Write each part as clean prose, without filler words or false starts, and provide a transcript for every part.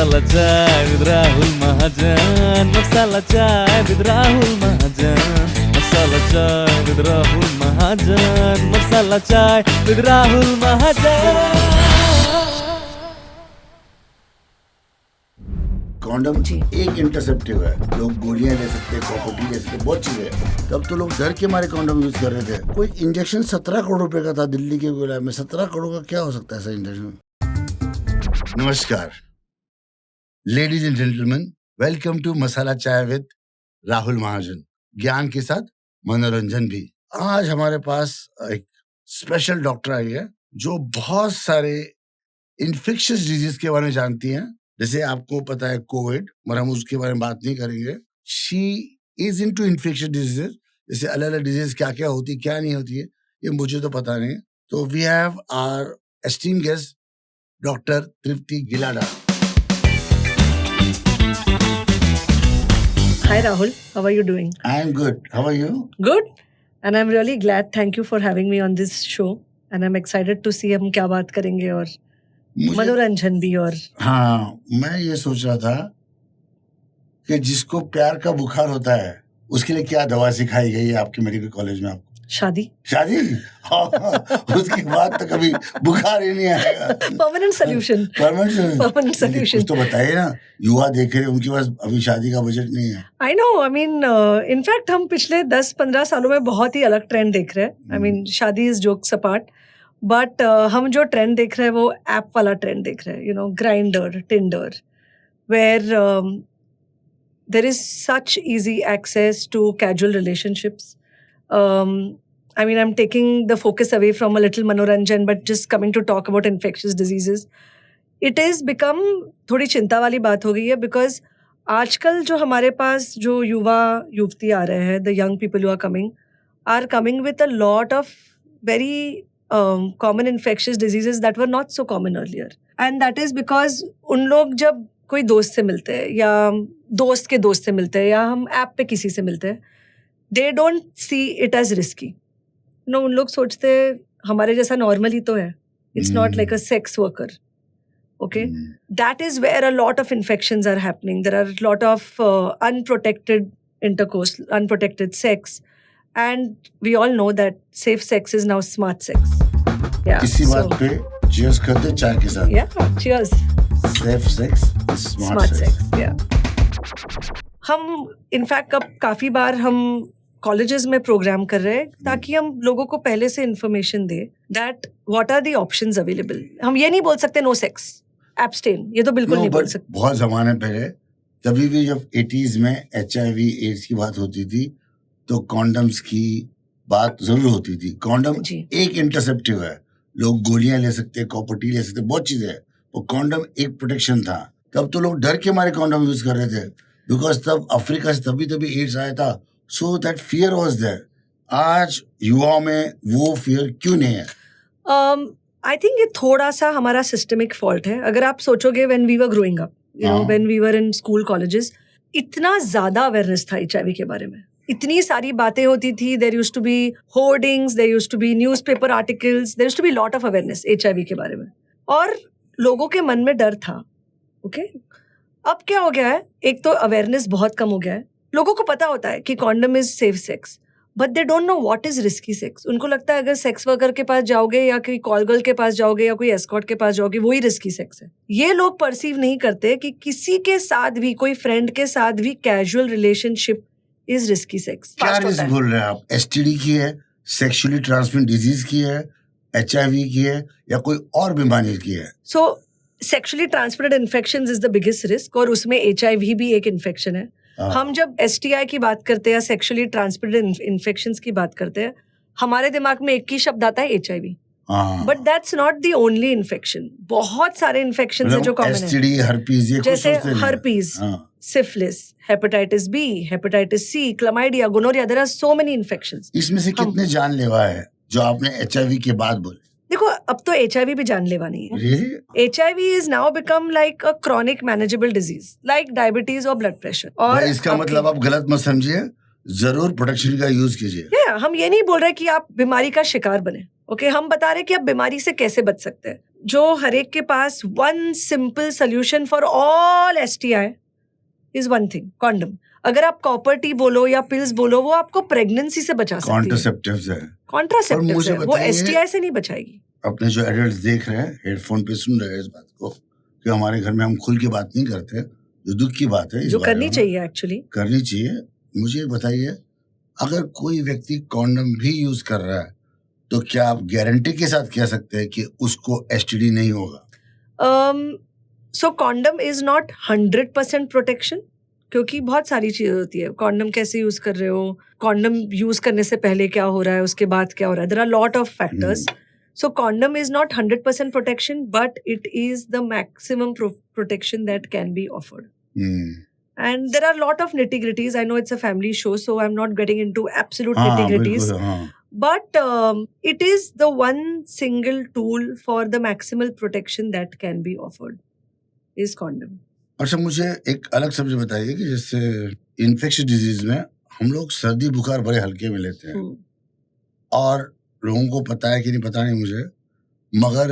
Masala chai with Rahul Mahajan. Masala chai with Rahul Mahajan. Masala chai with Rahul Mahajan. Masala chai with Rahul Mahajan. Condom एक interceptive है, लोग गोलियां ले सकते, property ले सकते, बहुत चीजें हैं। तब तो लोग डर के मारे कॉन्डम यूज कर रहे थे। कोई इंजेक्शन 17 करोड़ रुपए का था दिल्ली के गोला में। 17 करोड़ का क्या हो सकता है ऐसा इंजेक्शन? नमस्कार ladies and gentleman, welcome to masala chai with Rahul महाजन। ज्ञान के साथ मनोरंजन भी। आज हमारे पास एक स्पेशल डॉक्टर आई है जो बहुत सारे इन्फेक्शियस डिजीज के बारे में जानती हैं। जैसे आपको पता है कोविड, मगर हम उसके बारे में बात नहीं करेंगे। She is into infectious diseases, जैसे अलग अलग डिजीज क्या क्या होती है, क्या नहीं होती है, ये मुझे तो पता नहीं। तो we have our esteemed guest doctor Tripti Gilada. Hi Rahul, how are you doing? I am good. How are you? Good. And I'm really glad. Thank you for having me on this show. And I'm excited to see हम क्या बात करेंगे और मनोरंजन भी। और हाँ, मैं ये सोच रहा था कि जिसको प्यार का बुखार होता है उसके लिए क्या दवा सिखाई गई है आपके मेडिकल कॉलेज में? आपको शादी। हाँ, उसके बाद तो कभी बुखार ही नहीं आएगा। Permanent solution. Permanent solution. कुछ तो बताइए ना, युवा देख रहे हैं, उनके पास अभी शादी का बजट नहीं है। I know, I mean in fact हम पिछले 10-15 सालों में बहुत ही अलग ट्रेंड देख रहे हैं। आई मीन शादी इज जोक्स अपार्ट, बट हम जो ट्रेंड देख रहे हैं वो ऐप वाला ट्रेंड देख रहे हैं। You know, Grindr, Tinder, where there is such easy access to casual relationships. I mean, I'm taking the focus away from a little manoranjan, but just coming to talk about infectious diseases. It is become थोड़ी चिंता वाली बात हो गई है, because आजकल जो हमारे पास जो युवा युवती आ रहे हैं, the young people who are coming with a lot of very common infectious diseases that were not so common earlier. And that is because उन लोग जब कोई दोस्त से मिलते हैं या दोस्त के दोस्त से मिलते हैं या हम ऐप पे किसी से मिलते हैं, they don't see it as risky. No, उन लोग सोचते हैं हमारे जैसा नॉर्मल ही तो है, it's not like a sex worker. Okay, that is where a lot of infections are happening. There are lot of unprotected intercourse, unprotected sex, and we all know that safe sex is now smart sex. इसी बात पे cheers करते चाय के साथ। Yeah, cheers. Safe sex is smart sex. Yeah. हम in fact अब काफी बार हम कॉलेजेस में प्रोग्राम कर रहे हैं ताकि हम लोगों को पहले से इंफॉर्मेशन दे that what are the options available. हम ये नहीं बोल सकते नो सेक्स, एब्सटेन, ये तो बिल्कुल नहीं बोल सकते। बहुत जमाने पहले, तभी भी जब 80s में HIV एड्स की बात होती थी तो कॉन्डम्स की बात जरूर होती थी। कॉन्डम एक इंटरसेप्टिव है, लोग गोलियां ले सकते, प्रॉपर्टी ले सकते, बहुत चीजें हैं। वो कॉन्डम एक प्रोटेक्शन था। तब तो लोग डर के मारे कॉन्डम यूज कर रहे थे, बिकॉज तब अफ्रीका से तभी एड्स आया था। So that fear was there. आज युवाओं में वो फियर क्यों नहीं है? आई थिंक ये थोड़ा सा हमारा सिस्टमिक फॉल्ट है। अगर आप सोचोगे when we were growing up, you know, when we were in school colleges, इतना ज्यादा अवेयरनेस था HIV के बारे में, इतनी सारी बातें होती थी। There used to be hoardings, there used to be newspaper articles, there used to be lot of awareness HIV के बारे में, और लोगों के मन में डर था। ओके, अब क्या हो गया है, एक तो अवेयरनेस बहुत कम हो गया है। लोगों को पता होता है कि condom is safe sex, but they don't know what is risky sex. उनको लगता है अगर सेक्स वर्कर के पास जाओगे या कोई कॉल गर्ल के पास जाओगे या कोई एस्कॉर्ट के पास जाओगे, वही रिस्की सेक्स है। ये लोग परसीव नहीं करते कि किसी के साथ भी, कोई फ्रेंड के साथ भी casual relationship is risky sex. क्या रिस्क बोल रहे हैं आप? STD की है, सेक्सुअली ट्रांसमिटेड डिजीज की है, HIV की है, या कोई और बीमारी की है? So sexually transmitted infections is the biggest risk, और उसमें HIV भी एक इन्फेक्शन है। हम जब STI की बात करते हैं, सेक्सुअली ट्रांसमिटेड इन्फेक्शंस की बात करते हैं, हमारे दिमाग में एक ही शब्द आता है HIV, but that's not the only infection. बहुत सारे इन्फेक्शंस हैं जो कॉमन है, STD, herpes, ये जैसे herpes, syphilis, hepatitis B, hepatitis C, chlamydia, gonorrhea, there are so many infections. इसमें से कितने जानलेवा है जो आपने HIV के बाद बोले? देखो, अब तो HIV भी जानलेवा नहीं है। Really? HIV is now become like a chronic manageable disease, like diabetes और blood pressure. और इसका मतलब आप गलत मत समझिए, जरूर प्रोटेक्शन का यूज कीजिए। हम ये नहीं बोल रहे कि आप बीमारी का शिकार बने। ओके, हम बता रहे कि आप बीमारी से कैसे बच सकते हैं। जो हर एक के पास one simple solution for all STI is one thing, condom. अगर आप कॉपर टी बोलो या पिल्स बोलो, वो आपको प्रेगनेंसी से बचा सकती है. कॉन्ट्रासेप्टिव्स है. कॉन्ट्रासेप्टिव्स मुझे है, वो बताइए- STI से नहीं बचाएगी. अपने जो एडल्ट्स देख रहे हैं, हेडफोन पे सुन रहे हैं इस बात को कि हमारे घर में हम खुल के बात नहीं करते, जो दुख की बात है, इस जो बारे करनी में चाहिए एक्चुअली. करनी चाहिए. मुझे बताइए, अगर कोई व्यक्ति कॉन्डम भी यूज कर रहा है तो क्या आप गारंटी के साथ कह सकते हैं कि उसको STD नहीं होगा? सो कॉन्डम इज नॉट 100% प्रोटेक्शन, क्योंकि बहुत सारी चीजें होती है. कॉन्डम कैसे यूज कर रहे हो, कॉन्डम यूज करने से पहले क्या हो रहा है, उसके बाद क्या हो रहा है. There are lot of factors. So condom is not 100% protection, but it is the maximum protection that can be offered. And there are a lot of nitty-gritties. I know it's a family show, so I'm not getting into absolute nitty-gritties. But it is the one single tool for the maximal protection that can be offered is condom. अच्छा, मुझे एक अलग subject बताइए कि जैसे infectious disease में हम लोग सर्दी बुखार बड़े हल्के में लेते हैं, और लोगों को पता है कि नहीं पता नहीं मुझे, मगर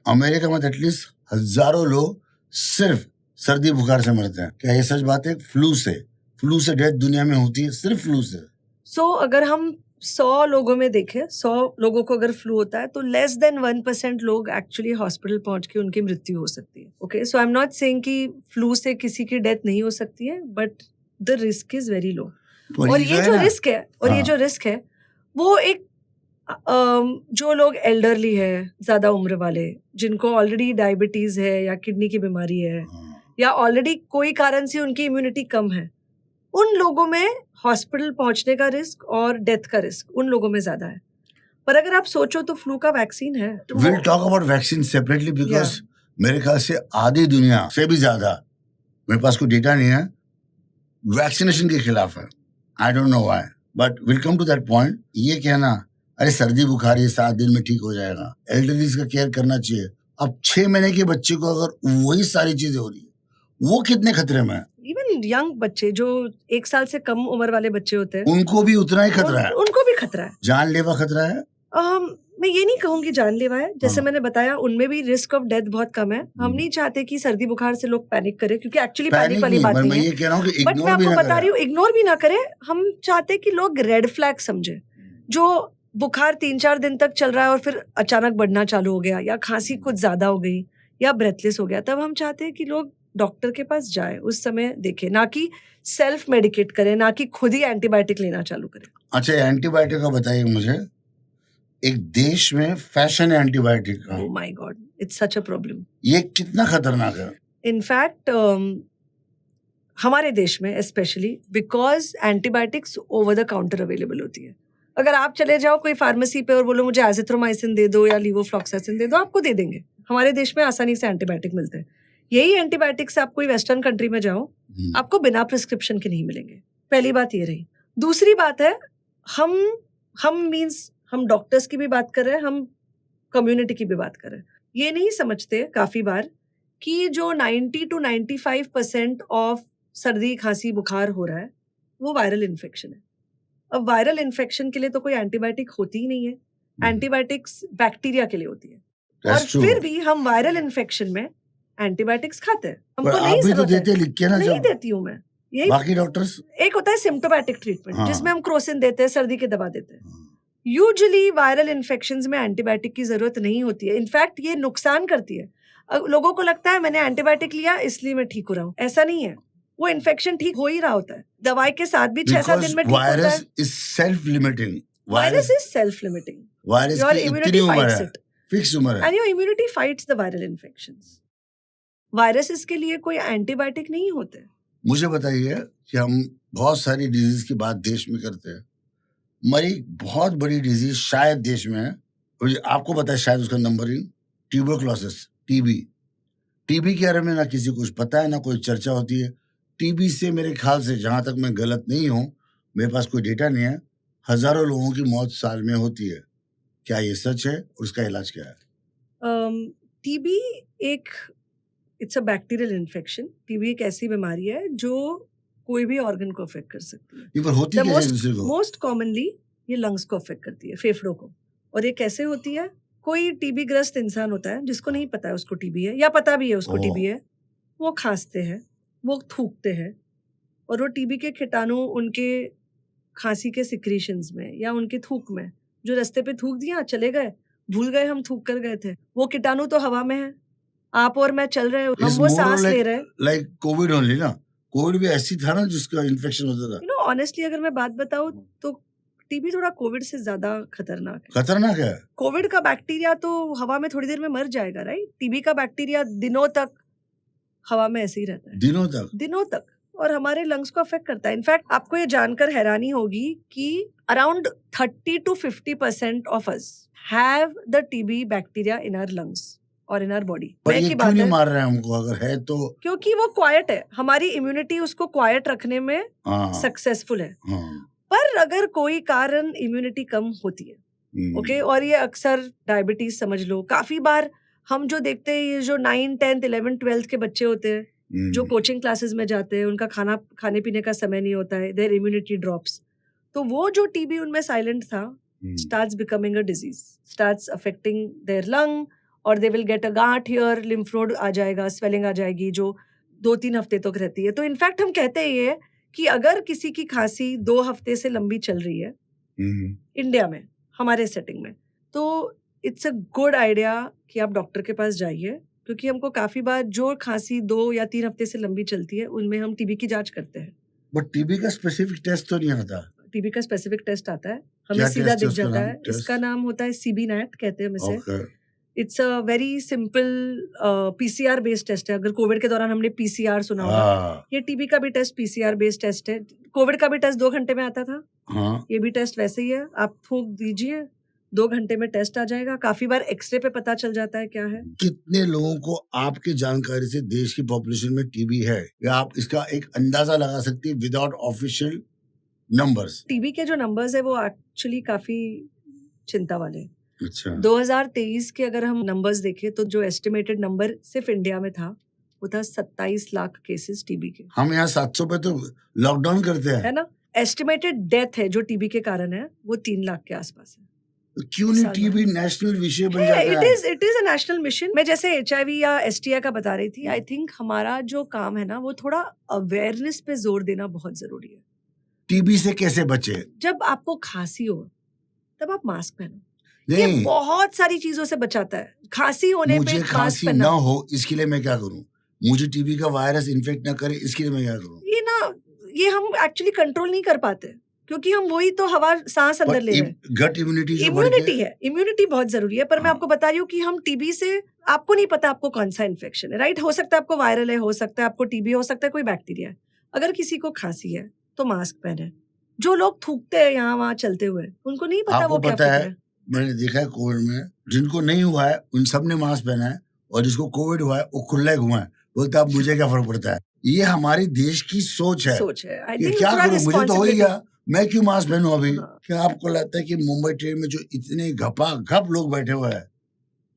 अमेरिका में एटलीस्ट हजारों लोग सिर्फ सर्दी बुखार से मरते हैं. क्या ये सच बात है? फ्लू से डेथ दुनिया में होती है, सिर्फ फ्लू से. So अगर हम 100 लोगों में देखें, 100 लोगों को अगर फ्लू होता है तो लेस देन 1% लोग एक्चुअली हॉस्पिटल पहुंच के उनकी मृत्यु हो सकती है. Okay, so I am not saying कि फ्लू से किसी की डेथ नहीं हो सकती है, but the risk is very low. और ये जो रिस्क है, ये जो रिस्क है, वो एक जो लोग एल्डरली है, ज्यादा उम्र वाले, जिनको ऑलरेडी डायबिटीज है या किडनी की बीमारी है, या ऑलरेडी कोई कारण से उनकी इम्यूनिटी कम है, उन लोगों में हॉस्पिटल पहुंचने का रिस्क और डेथ का रिस्क उन लोगों में ज्यादा है. पर अगर आप सोचो तो फ्लू का वैक्सीन है. We'll talk about vaccine separately because मेरे ख्याल से आधी दुनिया से भी ज्यादा, मेरे पास कोई डेटा नहीं है, वैक्सीनेशन के खिलाफ है. I don't know why, but we'll come to that point. ये कहना अरे सर्दी बुखार ये 7 दिन में ठीक हो जाएगा, एल्डरलीज का केयर करना चाहिए. अब 6 महीने के बच्चे को अगर वही सारी चीजें हो रही है, वो कितने खतरे में है? इवन यंग बच्चे जो 1 साल से कम उम्र वाले बच्चे होते हैं, उनको भी उतना ही खतरा है. उनको भी खतरा है, जानलेवा खतरा है. मैं ये नहीं कहूंगी जानलेवा है. जैसे मैंने बताया, उनमें भी रिस्क ऑफ डेथ बहुत कम है. हम नहीं चाहते कि सर्दी बुखार से लोग पैनिक करें, क्योंकि एक्चुअली पैनिक वाली बात नहीं है. ये कह रहा हूं कि बट मैं आपको बता रही हूँ, इग्नोर भी ना करें. हम चाहते कि लोग रेड फ्लैग समझे. जो बुखार 3-4 दिन तक चल रहा है और फिर अचानक बढ़ना चालू हो गया, या खांसी कुछ ज्यादा हो गई, या ब्रेथलेस हो गया, तब हम चाहते हैं कि लोग डॉक्टर के पास जाए, उस समय देखें, ना कि सेल्फ मेडिकेट करें, ना कि खुद ही एंटीबायोटिक लेना चालू करें. अच्छा, एंटीबायोटिक का बताइए मुझे. एक देश में फैशन है एंटीबायोटिक का. Oh my God, it's such a problem. ये कितना खतरनाक है? इनफैक्ट हमारे देश में specially because antibiotics over the counter available होती है. अगर आप चले जाओ कोई फार्मेसी पे और बोलो मुझे एजिथ्रोमाइसिन दे दो या लीवोफ्लॉक्सासिन दे दो, आपको दे देंगे. हमारे देश में आसानी से एंटीबायोटिक मिलते हैं. यही एंटीबायोटिक्स आप कोई वेस्टर्न कंट्री में जाओ, आपको बिना प्रिस्क्रिप्शन के नहीं मिलेंगे. पहली बात ये रही. दूसरी बात है, हम मींस हम डॉक्टर्स की भी बात कर रहे हैं, हम कम्युनिटी की भी बात कर रहे हैं. ये नहीं समझते काफी बार कि जो 90 to 95% ऑफ सर्दी खांसी बुखार हो रहा है वो वायरल इन्फेक्शन है. अब वायरल इन्फेक्शन के लिए तो कोई एंटीबायोटिक होती ही नहीं है. एंटीबायोटिक्स बैक्टीरिया के लिए होती है. और फिर भी हम वायरल इन्फेक्शन में एंटीबायोटिक्स खाते हैं. हमको नहीं जरूरत है. लिख के ना नहीं देती हूँ मैं. यही बाकी डॉक्टर्स, एक होता है सिम्टोमैटिक ट्रीटमेंट, जिसमें हम क्रोसिन देते हैं, सर्दी की दवा देते हैं. यूजुअली वायरल इन्फेक्शंस में एंटीबायोटिक की जरूरत नहीं होती है. इनफैक्ट ये नुकसान करती है. लोगों को लगता है मैंने एंटीबायोटिक लिया इसलिए मैं ठीक हो रहा हूँ. ऐसा नहीं है. वो इन्फेक्शन ठीक हो ही रहा होता है. दवाई के साथ भी 6-7 दिन में ठीक होता है. Virus is self limiting. Virus is self limiting. Virus your की इम्यूनिटी इतनी उम्र फाइट्स है, इट, फिक्स उम्र है. And your immunity fights the viral infections. Viruses के लिए कोई एंटीबायोटिक नहीं होते. मुझे बताइए कि हम बहुत सारी डिजीज की बात देश में करते हैं, मरी बहुत बड़ी डिजीज शायद देश में है, आपको पता है शायद उसका नंबरिंग, ट्यूबरक्लोसिस, टीबी के बारे में ना किसी को कुछ पता है, ना कोई चर्चा होती है. टीबी से मेरे ख्याल से, जहां तक मैं गलत नहीं हूं, मेरे पास कोई डेटा नहीं है, हजारों लोगों की मौत साल में होती है. क्या ये सच है? और उसका इलाज क्या है? टीबी एक it's a bacterial infection. TB एक ऐसी बीमारी है जो कोई भी ऑर्गन को अफेक्ट कर सकती है. ये पर होती कैसे दूसरे को? मोस्ट कॉमनली ये लंग्स को अफेक्ट करती है, फेफड़ों को. और ये कैसे होती है? कोई टीबी ग्रस्त इंसान होता है जिसको नहीं पता है उसको टीबी है या पता भी है उसको टीबी है, वो खांसते हैं, वो थूकते हैं और वो टीबी के कीटाणु उनके खांसी के सिक्रीशंस में या उनके थूक में जो रास्ते पे थूक दिया चले गए, भूल गए हम थूक कर गए थे, वो कीटाणु तो हवा में है, आप और मैं चल रहे हैं, हम वो सांस ले रहे हैं। लाइक कोविड ओनली ना, कोविड भी ऐसी था ना जिसका इन्फेक्शन होता था। यू नो ऑनेस्टली अगर मैं बात बताऊं तो टीबी थोड़ा कोविड से ज्यादा खतरनाक है। खतरनाक है। कोविड का बैक्टीरिया तो हवा में थोड़ी देर में मर जाएगा, राइट? टीबी का बैक्टीरिया दिनों तक हवा में ऐसे ही रहता है, दिनों तक और हमारे लंग्स को अफेक्ट करता है। इनफैक्ट आपको ये जानकर हैरानी होगी कि around 30 to 50% of us have the TB bacteria in our lungs और इन आवर बॉडी। पर ये क्यों नहीं मार रहे हैं हमको अगर है तो? क्योंकि वो क्वाइट है, हमारी इम्यूनिटी उसको क्वाइट रखने में सक्सेसफुल है। पर अगर कोई कारण इम्यूनिटी कम होती है, ओके, और ये अक्सर डायबिटीज समझ लो, काफी बार हम जो देखते हैं ये जो 9, 10, 11, 12 के बच्चे होते हैं जो कोचिंग क्लासेस में जाते हैं, उनका खाने पीने का समय नहीं होता है, देयर इम्यूनिटी ड्रॉप्स, तो वो जो टीबी उनमें साइलेंट था starts becoming a disease, starts affecting their lung और दे विल गेट अ गांठ हियर, लिम्फ नोड आ जाएगा, स्वेलिंग आ जाएगी जो 2-3 हफ्ते तक रहती है। तो इनफैक्ट हम कहते हैं ये कि अगर किसी की खांसी 2 हफ्ते से लंबी चल रही है इंडिया में, हमारे सेटिंग में, तो इट्स अ गुड आइडिया कि आप डॉक्टर के पास जाइए, क्योंकि हमको काफी बार जो खांसी 2 या 3 हफ्ते से लंबी चलती है उनमें हम टीबी की जांच करते हैं। बट टीबी का स्पेसिफिक टेस्ट तो नहीं आता। टीबी का स्पेसिफिक टेस्ट आता है, हमें सीधा दिख जाता है। इसका नाम होता है CB-NAT कहते हैं हम इसे। It's a very simple PCR based test है। अगर कोविड के दौरान हमने PCR सुना होगा, ये टीबी का भी टेस्ट PCR बेस्ड टेस्ट है। कोविड का भी टेस्ट 2 घंटे में आता था, ये भी टेस्ट वैसे ही है। आप थूक दीजिए, 2 घंटे में टेस्ट आ जाएगा। काफी बार एक्सरे पे पता चल जाता है क्या है। कितने लोगों को आपकी जानकारी से देश की पॉपुलेशन में टीबी है, या आप इसका एक अंदाजा लगा सकती है विदाउट ऑफिशियल नंबर्स? टीबी के जो नंबर्स है वो एक्चुअली काफी चिंता वाले। अच्छा। 2023 के अगर हम नंबर्स देखें तो जो एस्टिमेटेड नंबर सिर्फ इंडिया में था वो था 27 लाख केसेस टीबी के। हम यहाँ 700 पे तो लॉकडाउन करते हैं, है ना। एस्टिमेटेड डेथ है जो टीबी के कारण है वो 3 लाख के आसपास है। क्यों नहीं टीबी नेशनल विषय बन जाता है? It is a national mission. मैं जैसे HIV या STI का बता रही थी, आई थिंक हमारा जो काम है ना वो थोड़ा अवेयरनेस पे जोर देना बहुत जरूरी है। टीबी से कैसे बचे? जब आपको खांसी हो तब आप मास्क पहनो, ये बहुत सारी चीजों से बचाता है। खांसी होने पे मुझे खांसी ना हो इसके लिए मैं क्या करूं? मुझे टीबी का वायरस इन्फेक्ट ना करे इसके लिए मैं क्या करूं? ये हम एक्चुअली कंट्रोल नहीं कर पाते क्योंकि हम वही तो हवा सांस अंदर ले रहे हैं। गट इम्यूनिटी है, इम्यूनिटी बहुत जरूरी है। पर मैं आपको बता रही हूँ कि हम टीबी से, आपको नहीं पता आपको कौन सा इन्फेक्शन है, राइट? हो सकता है आपको वायरल है, हो सकता है आपको टीबी, हो सकता है कोई बैक्टीरिया है। अगर किसी को खांसी है तो मास्क पहने। जो लोग थूकते हैं यहाँ वहाँ चलते हुए, उनको नहीं पता वो क्या पता है। मैंने देखा है कोविड में जिनको नहीं हुआ है उन सब ने मास्क पहना है, और जिसको कोविड हुआ है वो खुला घुमा है, बोलता अब मुझे क्या फर्क पड़ता है। ये हमारे देश की सोच है। ये क्या करूं, मुझे तो हो ही गया, मैं क्यों मास्क पहनूं अभी? क्या आपको लगता है कि मुंबई ट्रेन में जो इतने घपाघप लोग बैठे हुए हैं,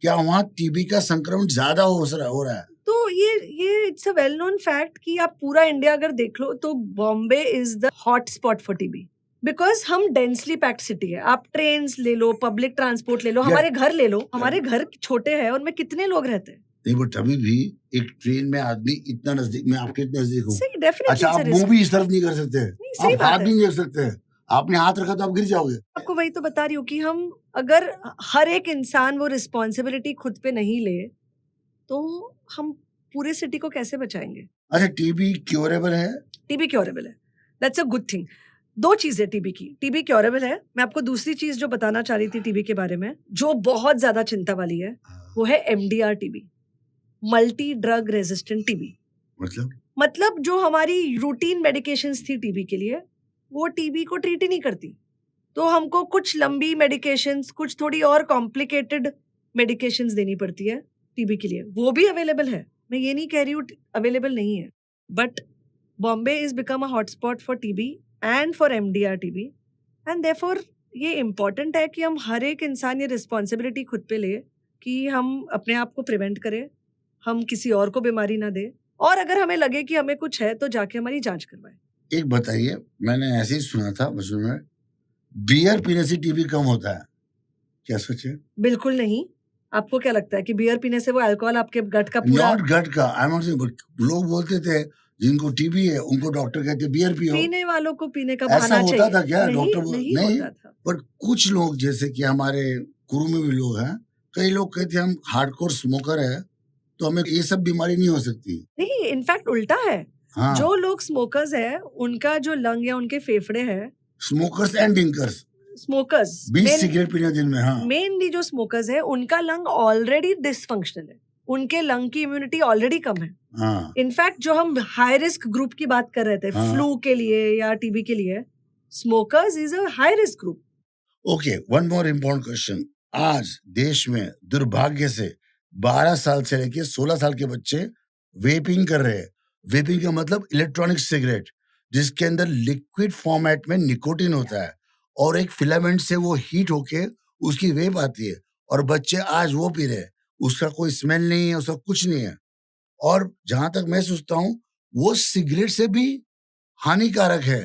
क्या वहाँ टीबी का संक्रमण ज्यादा हो रहा है? तो ये it's a well known fact कि आप पूरा इंडिया अगर देख लो तो Bombay is the hot spot for TB, because हम डेंसली पैक्ड सिटी है। आप ट्रेन ले लो, पब्लिक ट्रांसपोर्ट ले लो, हमारे घर ले लो, हमारे घर छोटे हैं, उनमें कितने लोग रहते हैं। नहीं, बट अभी भी एक ट्रेन में आदमी इतना नजदीक, मैं आपके इतने नजदीक हूँ। अच्छा, आप मुंह भी इस तरफ नहीं कर सकते, आप हाथ भी नहीं कर सकते। आपने हाथ रखा तो आप गिर जाओगे। आपको वही तो बता रही हूँ कि हम अगर हर एक इंसान वो रिस्पॉन्सिबिलिटी खुद पे नहीं ले तो हम पूरे सिटी को कैसे बचाएंगे? अच्छा, टीबी क्योरेबल है? टीबी क्योरेबल है, दैट्स अ गुड थिंग। 2 चीजें टीबी की, टीबी क्योरेबल है। मैं आपको दूसरी चीज जो बताना चाह रही थी टीबी के बारे में, जो बहुत ज्यादा चिंता वाली है, वो है MDR TB, multi drug resistant TB. मतलब जो हमारी रूटीन मेडिकेशंस थी टीबी के लिए, वो टीबी को ट्रीट ही नहीं करती। तो हमको कुछ लंबी मेडिकेशंस, कुछ थोड़ी और कॉम्प्लिकेटेड मेडिकेशंस देनी पड़ती है टीबी के लिए। वो भी अवेलेबल है, मैं ये नहीं कह रही हूँ अवेलेबल नहीं है, but Bombay is become a hotspot for TB and for MDR TB, and therefore ये इम्पोर्टेंट है कि हम हर एक इंसान ये रिस्पॉन्सिबिलिटी खुद पे ले कि हम अपने आप को प्रिवेंट करें, हम किसी और को बीमारी ना दे, और अगर हमें लगे कि हमें कुछ है तो जाके हमारी जांच करवाएं। एक बताइए, मैंने ऐसे ही सुना था बचपन में, बियर पीने से टीबी कम होता है, क्या सच है? बिल्कुल नहीं। आपको क्या लगता है कि बियर पीने से वो अल्कोहल आपके गट का पूरा नॉट गट का, आई एम नॉट सेइंग, लोग बोलते थे जिनको टीबी है उनको डॉक्टर कहते बियर पियो। पीने वालों को पीने का ऐसा बहाना होता चाहिए। था क्या? नहीं, डॉक्टर नहीं होता था। पर कुछ लोग जैसे कि हमारे कुरु में भी लोग हैं, कई लोग कहते हैं हम हार्डकोर स्मोकर है तो हमें ये सब बीमारी नहीं हो सकती। नहीं, इनफैक्ट उल्टा है। हाँ, जो लोग स्मोकर्स हैं उनका जो लंग या उनके फेफड़े हैं, smokers and drinkers, smokers 20 cigarette पीने दिन में, हाँ, मेनली जो स्मोकर्स है उनका लंग ऑलरेडी डिसफंक्शनल है, उनके लंग की इम्यूनिटी ऑलरेडी कम है। हाँ, इनफैक्ट जो हम हाई रिस्क ग्रुप की बात कर रहे थे, हाँ। फ्लू के लिए या टीबी के लिए, smokers is a high risk group. Okay, one more important question. आज देश में दुर्भाग्य से 12 साल से लेके 16 साल के बच्चे वेपिंग कर रहे हैं। वेपिंग का मतलब इलेक्ट्रॉनिक सिगरेट, जिसके अंदर लिक्विड फॉर्मेट में निकोटिन होता है और एक फिलामेंट से वो हीट होके उसकी वेप आती है और बच्चे आज वो पी रहे हैं। उसका कोई स्मेल नहीं है, उसका कुछ नहीं है। और जहां तक मैं सोचता हूँ वो सिगरेट से भी हानिकारक है,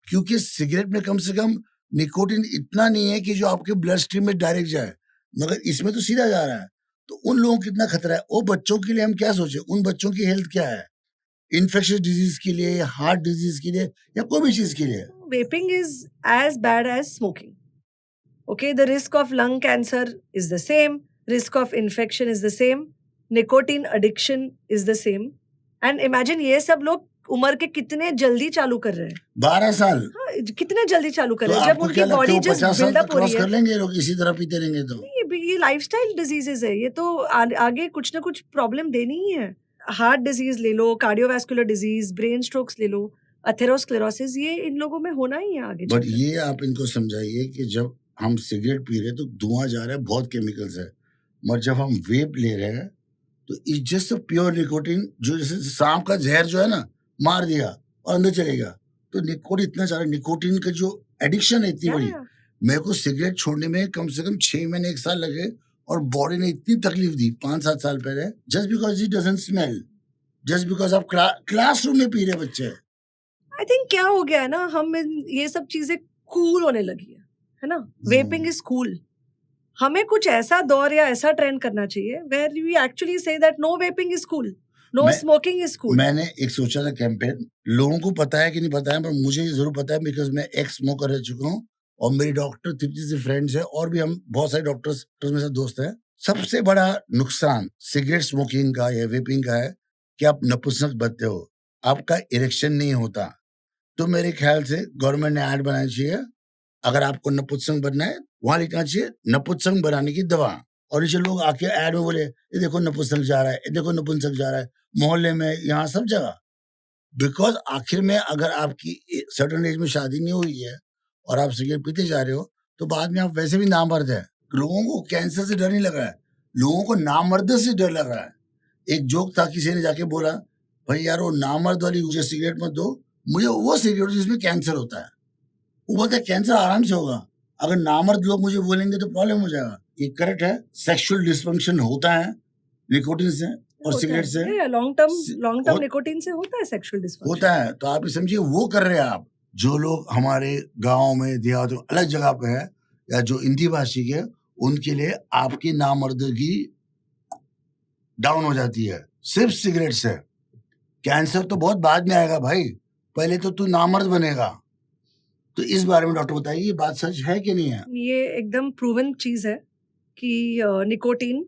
क्योंकि सिगरेट में कम से कम निकोटिन इतना नहीं है कि जो आपके ब्लड स्ट्रीम में डायरेक्ट जाए, मगर इसमें तो सीधा जा रहा है। तो उन लोगों को कितना खतरा है। वो बच्चों के लिए हम क्या सोचे, उन बच्चों की हेल्थ क्या है, इन्फेक्शियस डिजीज के लिए, हार्ट डिजीज के लिए या कोई भी चीज के लिए। Vaping is as bad as smoking. Okay, the risk of lung cancer is the same, risk of infection is the same, nicotine addiction is the same. And imagine ये सब लोग उम्र के कितने जल्दी चालू कर रहे हैं। 12 साल हाँ, कितने जल्दी चालू कर तो रहे हैं जब आपको उनकी क्या लगता बॉडी है वो जस्ट 50 साल बिल्डअप तक हो रही क्रॉस है। कर लेंगे लोग इसी तरह पीते रहेंगे तो? ये लाइफस्टाइल डिजीजेस है, ये तो आगे कुछ ना कुछ प्रॉब्लम देनी ही है। हार्ट डिजीज ले लो, कार्डियोवैस्कुलर डिजीज, ब्रेन स्ट्रोक्स ले लो, अथेरोस्क्लेरोसिस, ये इन लोगों में होना ही है आगे बट चलकर। ये आप इनको समझाइए कि जब हम सिगरेट पी रहे हैं तो धुआं जा रहा है, बहुत केमिकल्स है, मगर जब हम वेप ले रहे हैं तो इट्स जस्ट प्योर निकोटिन, जो जैसे सांप का जहर जो है ना मार दिया और अंदर चलेगा। तो निकोटिन इतना सारा, निकोटिन का जो एडिक्शन है इतनी बड़ी। मेरे को सिगरेट छोड़ने में कम से कम 6 महीने 1 साल लगे और बॉडी ने इतनी तकलीफ दी 5-7 साल पहले, just because it doesn't smell, just because आप क्लासरूम में पी रहे बच्चे। आई थिंक क्या हो गया है ना, हम ये सब चीजें कूल होने लगी है ना। Vaping is cool. हमें कुछ ऐसा दौर या ऐसा ट्रेंड करना चाहिए where we actually say that no vaping is cool, no smoking is cool. मैंने एक सोचा था कैंपेन, लोगों को पता है कि नहीं पता है, पर मुझे जरूर पता है बिकॉज मैं एक्स स्मोकर रह चुका हूँ और मेरी डॉक्टर तृप्ति से फ्रेंड्स है और भी हम बहुत सारे डॉक्टर्स में से दोस्त हैं। सबसे बड़ा नुकसान सिगरेट स्मोकिंग का या वेपिंग का है कि आप नपुंसक बनते हो, आपका इरेक्शन नहीं होता। तो मेरे ख्याल से गवर्नमेंट ने ऐड बनाना चाहिए, अगर आपको नपुंसक बनना है वहां लिखना चाहिए नपुंसक बनाने की दवा, और नीचे लोग आके ऐड में बोले ये देखो नपुंसक जा रहा है, ये देखो नपुंसक जा रहा है, मोहल्ले में, यहाँ सब जगह। बिकॉज आखिर में अगर आपकी सर्टेन एज में शादी नहीं हुई है और आप सिगरेट पीते जा रहे हो तो बाद में आप वैसे भी नामर्द है। लोगों को कैंसर से डर नहीं लग रहा है, लोगों को नामर्द से डर लग रहा है। एक जोक था, किसी ने जाके बोला भाई यार वो नामर्द वाली मुझे सिगरेट मत दो, मुझे वो सिगरेट जिसमें कैंसर होता है। वो बोलता है कैंसर आराम से होगा, अगर नामर्द लोग मुझे बोलेंगे तो प्रॉब्लम हो जाएगा। ये करेक्ट है, सेक्सुअल डिस्फंक्शन होता है निकोटिन से और सिगरेट से, लॉन्ग टर्म निकोटिन से होता है सेक्सुअल डिस्फंक्शन होता है। तो आप ये समझिए वो कर रहे हैं आप। जो लोग हमारे गाँव में देहात में अलग जगह पे है या जो हिंदी भाषी के, उनके लिए आपकी नामर्दगी डाउन हो जाती है सिर्फ सिगरेट से। कैंसर तो बहुत बाद में आएगा भाई, पहले तो तू नामर्द बनेगा। तो इस बारे में डॉक्टर बताइए, ये बात सच है कि नहीं है? ये एकदम प्रूवन चीज है कि निकोटीन,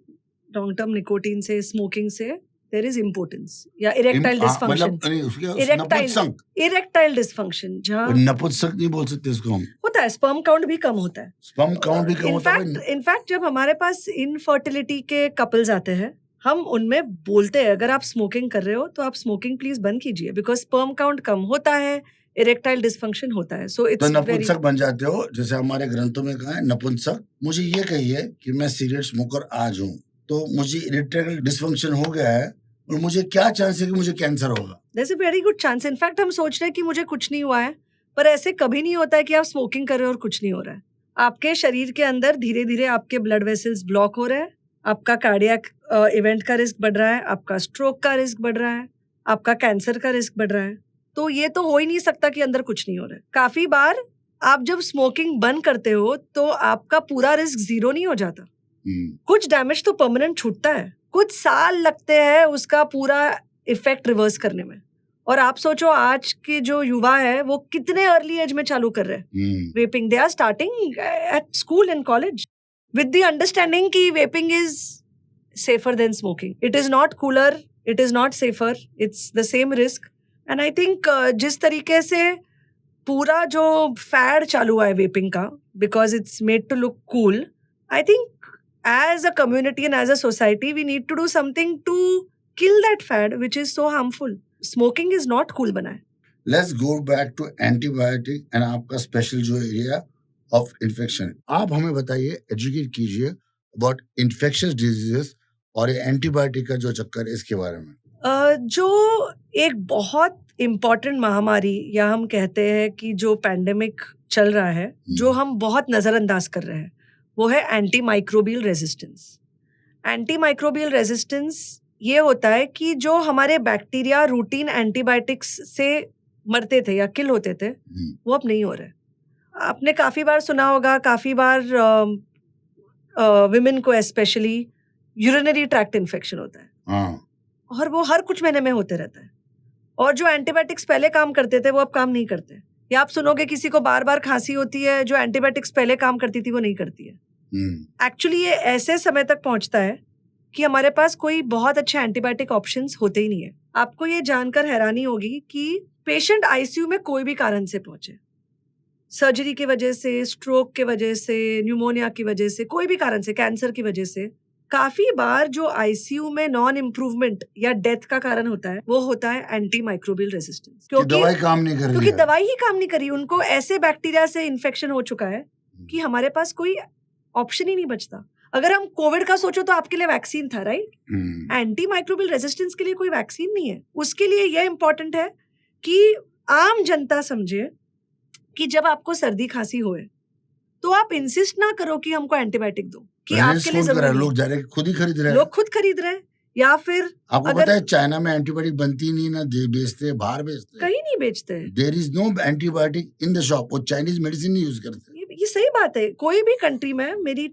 लॉन्ग टर्म निकोटीन से, स्मोकिंग से देयर इज इम्पोर्टेंस या इरेक्टाइल डिस्फंक्शन। इरेक्टाइल डिस्फंक्शन, जहाँ नपुंसक नहीं बोल सकते इसको हम, होता है, स्पर्म काउंट भी कम होता है। स्पर्म काउंट भी कम होता है। इनफैक्ट जब हमारे पास इनफर्टिलिटी के कपल्स आते हैं, हम उनमें बोलते हैं अगर आप स्मोकिंग कर रहे हो तो आप स्मोकिंग प्लीज बंद कीजिए, बिकॉज स्पर्म काउंट कम होता है, इरेक्टाइल डिस्फंक्शन होता है। सो इट्स नपुंसक बन जाते हो, जैसे हमारे ग्रंथों में कहा है नपुंसक। मुझे ये कहिए कि मैं सिगरेट स्मोकर आज हूँ, तो मुझे इरेक्टाइल डिस्फंक्शन हो गया है और मुझे क्या चांस है कि मुझे कैंसर होगा? There's a very good chance. In fact हम सोच रहे हैं कि मुझे कुछ नहीं हुआ है, पर ऐसे कभी नहीं होता है कि आप स्मोकिंग कर रहे हो और कुछ नहीं हो रहा है। आपके शरीर के अंदर धीरे धीरे आपके ब्लड वेसल्स ब्लॉक हो रहे हैं, आपका कार्डियक इवेंट का रिस्क बढ़ रहा है, आपका स्ट्रोक का रिस्क बढ़ रहा है, आपका कैंसर का रिस्क बढ़ रहा है। तो ये तो हो ही नहीं सकता कि अंदर कुछ नहीं हो रहा है। काफी बार आप जब स्मोकिंग बंद करते हो तो आपका पूरा रिस्क जीरो नहीं हो जाता, कुछ डैमेज तो परमानेंट छूटता है, कुछ साल लगते हैं उसका पूरा इफेक्ट रिवर्स करने में। और आप सोचो आज के जो युवा है वो कितने अर्ली एज में चालू कर रहे हैं vaping. They are starting at school and college with the understanding कि vaping is safer than smoking. It is not cooler, it is not safer, it's the same risk. And I think जिस तरीके से पूरा जो fed चालू है vaping का, because it's made to look cool, I think as a community and as a society we need to do something to kill that fad which is so harmful. Smoking is not cool bana hai. Let's go back to antibiotic and आपका special जो area of infection. आप हमें बताइए, educate कीजिए about infectious diseases और ये antibiotic का जो चक्कर है इसके बारे में। जो एक बहुत इम्पोर्टेंट महामारी या हम कहते हैं कि जो पैंडेमिक चल रहा है, जो हम बहुत नजरअंदाज कर रहे हैं, वो है anti microbial resistance. Anti microbial resistance ये होता है कि जो हमारे बैक्टीरिया रूटीन एंटीबायोटिक्स से मरते थे या किल होते थे, वो अब नहीं हो रहे। आपने काफ़ी बार सुना होगा, काफ़ी बार विमेन को स्पेशली यूरिनरी ट्रैक्ट इन्फेक्शन होता है, और वो हर कुछ महीने में होते रहता है। और जो एंटीबायोटिक्स पहले काम करते थे वो अब काम नहीं करते। या आप सुनोगे किसी को बार बार खांसी होती है, जो एंटीबायोटिक्स पहले काम करती थी वो नहीं करती है। एक्चुअली ये ऐसे समय तक पहुंचता है कि हमारे पास कोई बहुत अच्छे एंटीबायोटिक ऑप्शंस होते ही नहीं है। आपको ये जानकर हैरानी होगी कि पेशेंट आईसीयू में कोई भी कारण से पहुंचे, सर्जरी की वजह से, स्ट्रोक की वजह से, न्यूमोनिया की वजह से, कोई भी कारण से, कैंसर की वजह से, काफी बार जो आईसीयू में नॉन इम्प्रूवमेंट या डेथ का कारण होता है वो होता है एंटी माइक्रोबियल रेजिस्टेंस। क्योंकि दवाई काम नहीं कर रही, क्योंकि दवाई ही काम नहीं करी। उनको ऐसे बैक्टीरिया से इन्फेक्शन हो चुका है कि हमारे पास कोई ऑप्शन ही नहीं बचता। अगर हम कोविड का सोचो तो आपके लिए वैक्सीन था, राइट? एंटी माइक्रोबियल रेजिस्टेंस के लिए कोई वैक्सीन नहीं है। उसके लिए यह इंपॉर्टेंट है कि आम जनता समझे कि जब आपको सर्दी खांसी होए तो आप इंसिस्ट ना करो कि हमको एंटीबायोटिक दो, कि आपके लिए जरूरी है। लोग जा रहे खुद ही खरीद रहे हैं, लोग खुद खरीद रहे हैं। या फिर आपको पता है चाइना में एंटीबायोटिक बनती नहीं, ना बेचते, बाहर बेचते, कहीं नहीं बेचते। There is no antibiotic in the shop. वो चाइनीज मेडिसिन नहीं यूज करते। ये सही बात है। कोई भी कंट्री में, मेरी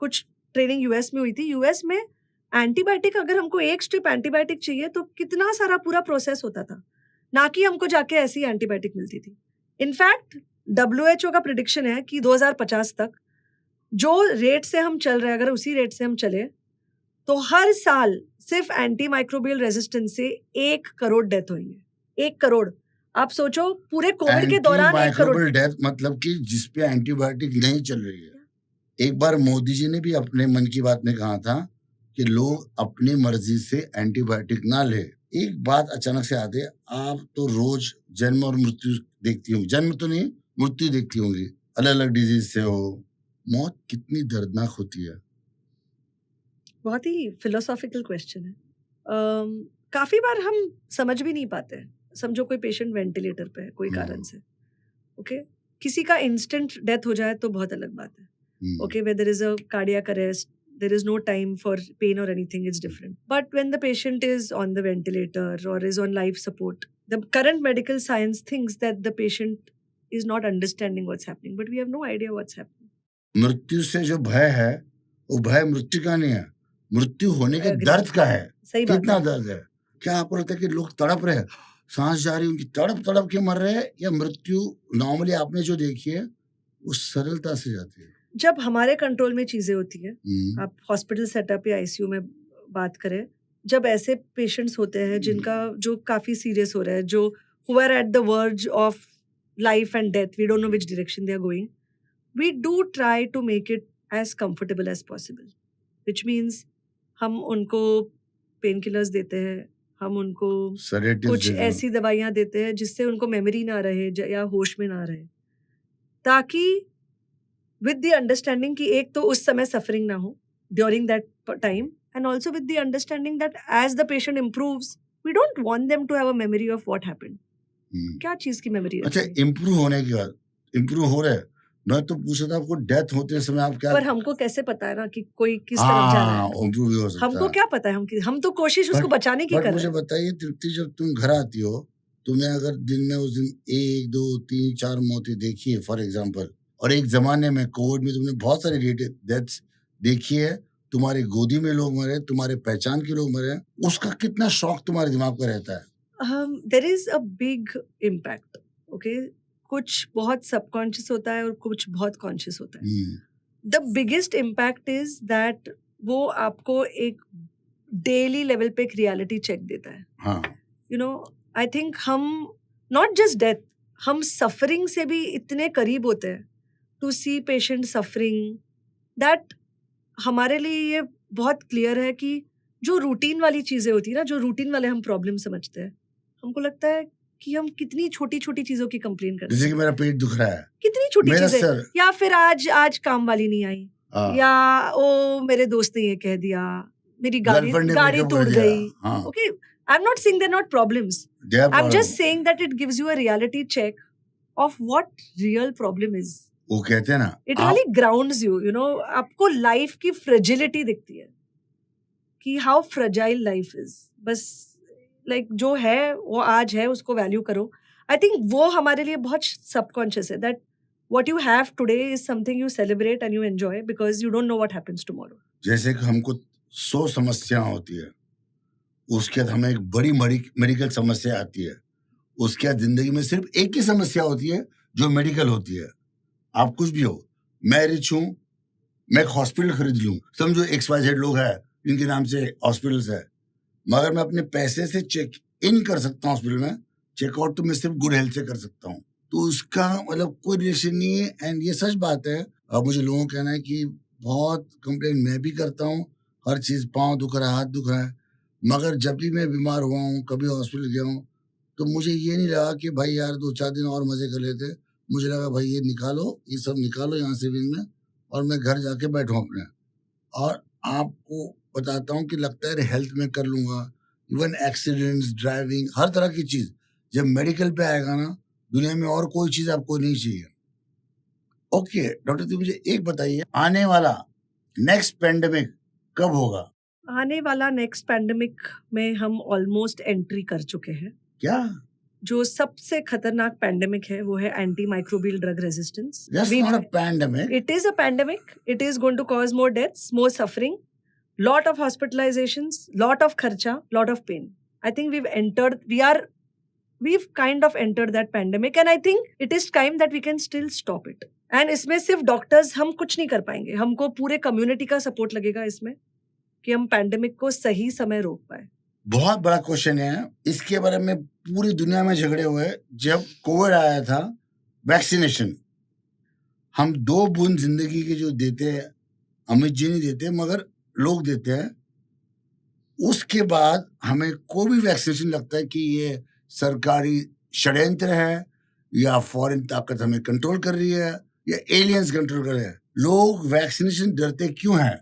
कुछ ट्रेनिंग यूएस में हुई थी। यूएस में एंटीबायोटिक, अगर हमको एक स्ट्रिप एंटीबायोटिक चाहिए तो कितना सारा पूरा प्रोसेस होता था, ना कि हमको जाके ऐसी एंटीबायोटिक मिलती थी। इनफैक्ट WHO का प्रिडिक्शन है कि 2050 तक जो रेट से हम चल रहे हैं, अगर उसी रेट से हम चले तो हर साल सिर्फ एंटी माइक्रोबियल रेजिस्टेंस से 1 करोड़ डेथ होंगे। 1 करोड़। आप सोचो पूरे कोविड के दौरान 1 करोड़ डेथ, मतलब कि जिसपे एंटीबायोटिक नहीं चल रही है। एक बार मोदी जी ने भी अपने मन की बात में कहा था कि लोग अपनी मर्जी से एंटीबायोटिक ना ले। एक बात अचानक से आते, आप तो रोज जन्म और मृत्यु देखती होंगी, जन्म तो नहीं मृत्यु देखती होंगी, अलग अलग डिजीज से हो। मौत कितनी दर्दनाक होती है। बहुत ही फिलोसॉफिकल क्वेश्चन है। काफी बार हम समझ भी नहीं पाते। समझो कोई पेशेंट वेंटिलेटर पे है कोई कारण से, ओके, किसी का इंस्टेंट डेथ हो जाए तो बहुत अलग बात है, okay, where there is a cardiac arrest, there is no time for pain or anything, it's different. But when the patient is on the ventilator or is on life support, the current medical science thinks that the patient is not understanding what's happening, but we have no idea what's happening. मृत्यु से जो भय है वो भय मृत्यु का नहीं है, मृत्यु होने के दर्द का है। सही बात। कितना दर्द है। क्या आपको लगता है कि लोग तड़प रहे हैं, सांस जा रही उनकी, तड़प तड़प के मर रहे हैं, या मृत्यु नॉर्मली आपने जो देखी है वो सरलता से जाती है? जब हमारे कंट्रोल में चीजें होती है, आप हॉस्पिटल सेटअप या आईसीयू में बात करें, जब ऐसे पेशेंट्स होते हैं जिनका जो काफी सीरियस हो रहा है, जो who are at the verge of life and death, we don't know which direction they are going, we do try to make it as comfortable as possible, which means हम उनको पेन किलर्स देते हैं, हम उनको कुछ ऐसी दवाइयाँ देते हैं जिससे उनको मेमोरी ना रहे या होश में ना रहे, ताकि with the understanding कि एक तो उस समय suffering ना हो during that time, and also with the understanding that as the patient improves, we don't want them to have a memory of what happened. क्या चीज की मेमोरी? अच्छा, इम्प्रूव होने के बाद, इम्प्रूव हो रहा है, मैं तो पूछा था आपको डेथ होते समय आप क्या, पर हमको कैसे पता है ना कि कोई किस तरफ जा रहा है? इम्प्रूव हो सकता है। हमको क्या पता है? हम तो कोशिश उसको बचाने की कर रहे हैं। मुझे बताइए तृप्ति, जब तुम घर आती हो, तुम्हें अगर दिन में उस दिन 1, 2, 3, 4 मौतें देखी है फॉर एग्जाम्पल, और एक जमाने में कोविड में तुमने बहुत सारी डेथ्स देखिए तुम्हारी गोदी में लोग मरे, तुम्हारे पहचान के लोग मरे, उसका कितना शौक तुम्हारे दिमाग पर रहता है? There is a big impact. Okay, कुछ बहुत सबकॉन्शियस होता है और कुछ बहुत कॉन्शियस होता है. The biggest impact is that वो आपको एक डेली लेवल पे एक रियलिटी चेक देता है. हाँ, यू नो, आई थिंक हम नॉट जस्ट डेथ, हम सफरिंग से भी इतने करीब होते हैं. To see patient suffering, that हमारे लिए ये बहुत क्लियर है कि जो रूटीन वाली चीजें होती है ना, जो रूटीन वाले हम प्रॉब्लम समझते हैं, हमको लगता है कि हम कितनी छोटी छोटी चीजों की कंप्लेन करते जैसे हैं. कि मेरा पेट दुख रहा है, कितनी छोटी मेरा चीजें, सर, या फिर आज आज काम वाली नहीं आई, हाँ, या ओ मेरे दोस्त ने ये कह दिया, मेरी गर्लफ्रेंड ने गाड़ी ब्रेकअप टूट कर दिया, गई. हाँ, okay, I am not saying they are not problems. they are I am problem. Just saying that it gives you a reality check of what real problem is. वो कहते हैं ना, इट आप really grounds you. You know, आपको life की fragility दिखती है कि हाउ फ्रेजाइल लाइफ इज. बस लाइक जो है वो आज है, उसको वैल्यू करो. आई थिंक वो हमारे लिए बहुत सबकॉन्शियस है, that what you have today is something you celebrate and you enjoy because you don't know what happens tomorrow. जैसे कि हमको 100 समस्या होती है, उसके बाद हमें एक बड़ी मेडिकल समस्या आती है, उसके बाद जिंदगी में सिर्फ एक ही समस्या होती है जो मेडिकल होती है. आप कुछ भी हो, मैं रिच हूं, मैं एक हॉस्पिटल खरीद लूं, समझो XYZ लोग हैं जिनके नाम से हॉस्पिटल्स है, मगर मैं अपने पैसे से चेक इन कर सकता हूँ हॉस्पिटल में, चेकआउट तो मैं सिर्फ गुड हेल्थ से कर सकता हूँ. तो उसका मतलब कोई रिलेशन नहीं है. एंड ये सच बात है. अब मुझे लोगों का कहना है कि बहुत कंप्लेन मैं भी करता हूँ, हर चीज, पाँव दुख रहा है, हाथ दुख रहा है, मगर जब भी मैं बीमार हुआ हूँ, कभी हॉस्पिटल गया हूँ, तो मुझे ये नहीं लगा कि भाई यार 2-4 दिन और मजे कर लेते. मुझे लगा भाई ये निकालो, ये सब निकालो यहाँ से विंग में, और मैं घर जाके बैठूँ अपने. और आपको बताता हूँ कि लगता है हेल्थ में कर लूंगा, इवन एक्सीडेंट्स, ड्राइविंग, हर तरह की चीज. जब मेडिकल पे आएगा ना, दुनिया में और कोई चीज आपको नहीं चाहिए. ओके डॉक्टर, तो मुझे एक बताइए, आने वाला नेक्स्ट पेंडेमिक कब होगा? आने वाला नेक्स्ट पैंडेमिक में हम ऑलमोस्ट एंट्री कर चुके हैं. क्या? जो सबसे खतरनाक पैंडेमिक है वो है anti microbial drug resistance. That's not a pandemic. It is a pandemic. It is going to cause more deaths, more suffering, lot of hospitalizations, lot of kharcha, lot of pain. I think we've kind of entered that pandemic, and I think it is time that we can still stop it. And इसमें सिर्फ doctors हम कुछ नहीं कर पाएंगे, हमको पूरे community का सपोर्ट लगेगा इसमें कि हम पैंडेमिक को सही समय रोक पाए. बहुत बड़ा क्वेश्चन है. इसके बारे में पूरी दुनिया में झगड़े हुए. जब कोविड आया था, वैक्सीनेशन हम 2 बूंद जिंदगी के जो देते हैं, अमित जी नहीं देते मगर लोग देते हैं, उसके बाद हमें कोई भी वैक्सीनेशन लगता है कि ये सरकारी षड्यंत्र है, या फॉरेन ताकत हमें कंट्रोल कर रही है, या एलियंस कंट्रोल कर रहे हैं. लोग वैक्सीनेशन डरते क्यों हैं?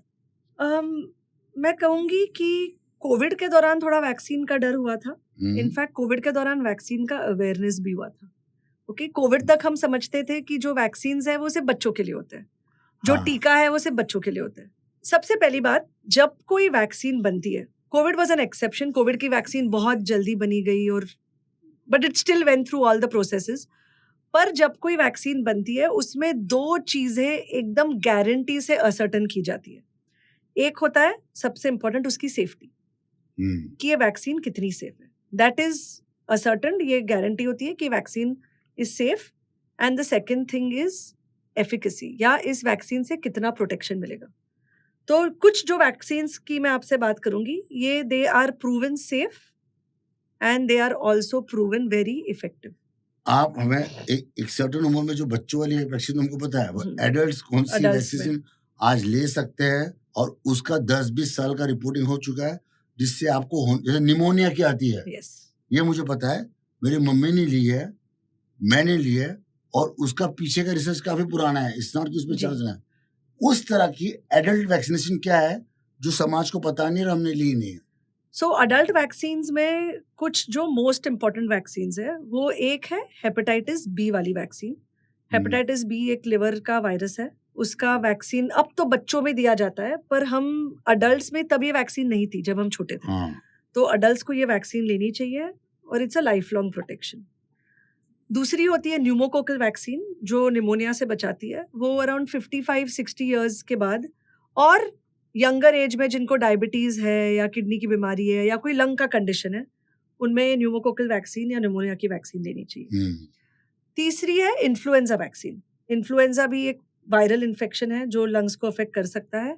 मैं कहूंगी कि कोविड के दौरान थोड़ा वैक्सीन का डर हुआ था. इनफैक्ट कोविड के दौरान वैक्सीन का अवेयरनेस भी हुआ था. ओके, कोविड तक हम समझते थे कि जो वैक्सीन है वो सिर्फ बच्चों के लिए होते हैं, जो हाँ. टीका है वो सिर्फ बच्चों के लिए होता है. सबसे पहली बात, जब कोई वैक्सीन बनती है, Covid was an exception, Covid की वैक्सीन बहुत जल्दी बनी गई, और but it still went through all the processes. पर जब कोई वैक्सीन बनती है, उसमें 2 चीजें एकदम गारंटी से असर्टन की जाती है. एक होता है सबसे इंपॉर्टेंट, उसकी सेफ्टी, कि ये वैक्सीन कितनी सेफ है. दैट इज असर्टन, ये गारंटी होती है कि vaccine is safe. And the second thing is efficacy, या इस वैक्सीन से कितना प्रोटेक्शन मिलेगा. तो कुछ जो वैक्सीन्स की मैं आपसे बात करूंगी, ये they are proven safe and they are also proven very effective. आप हमें एक सर्टेन उम्र में जो बच्चों वाली वैक्सीन हमको पता है, वो एडल्ट्स कौन सी वैक्सीन आज ले सकते हैं, और उसका 10-20 साल का रिपोर्टिंग हो चुका है, जिससे आपको जैसे निमोनिया की आती है. yes. ये मुझे पता है, मेरी मम्मी ने ली है, मैंने ली है, और उसका पीछे का रिसर्च काफी पुराना है. इट्स नॉट कि उसमें चल रहा है. उस तरह की एडल्ट वैक्सीनेशन क्या है जो समाज को पता नहीं और हमने ली नहीं है. सो अडल्ट वैक्सीन्स में कुछ जो मोस्ट इम्पॉर्टेंट वैक्सीन्स है, वो एक है हेपेटाइटिस बी वाली वैक्सीन. हेपेटाइटिस बी एक लिवर का वायरस है. उसका वैक्सीन अब तो बच्चों में दिया जाता है, पर हम अडल्ट्स में तब ये वैक्सीन नहीं थी जब हम छोटे थे. तो अडल्ट्स को ये वैक्सीन लेनी चाहिए, और it's a life long protection. दूसरी होती है न्यूमोकोकल वैक्सीन, जो निमोनिया से बचाती है. वो अराउंड 55-60 ईयर्स के बाद और यंगर एज में जिनको डायबिटीज है या किडनी की बीमारी है या कोई लंग का कंडीशन है, उनमें न्यूमोकोकल वैक्सीन या निमोनिया की वैक्सीन लेनी चाहिए। तीसरी है इन्फ्लुएंजा वैक्सीन। इन्फ्लुएंजा भी एक वायरल इन्फेक्शन है जो लंग्स को अफेक्ट कर सकता है।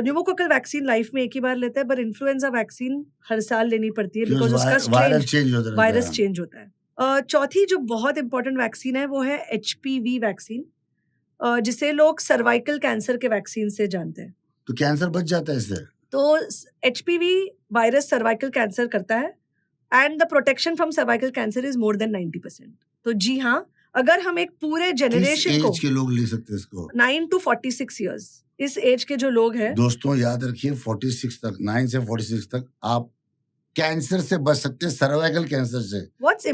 न्यूमोकोकल वैक्सीन लाइफ में एक ही बार लेते हैं, पर इन्फ्लुएंजा वैक्सीन हर साल लेनी पड़ती है बिकॉज उसका वायरस चेंज होता रहता है। वायरस चेंज होता है। चौथी जो बहुत इंपॉर्टेंट वैक्सीन है वो है HPV वैक्सीन, जिसे लोग सर्वाइकल कैंसर के वैक्सीन से जानते हैं। तो कैंसर बच जाता है इससे? तो HPV वायरस सर्वाइकल कैंसर करता है and the protection from cervical cancer is more than 90%। तो जी हाँ, अगर हम एक पूरे जेनरेशन को, एज के लोग ले सकते हैं इसको? 9 to 46 इयर्स, इस एज के जो लोग हैं, दोस्तों याद रखिए 46 तक, 9 से 46 तक आप कैंसर से बच सकते हैं, सर्वाइकल कैंसर से,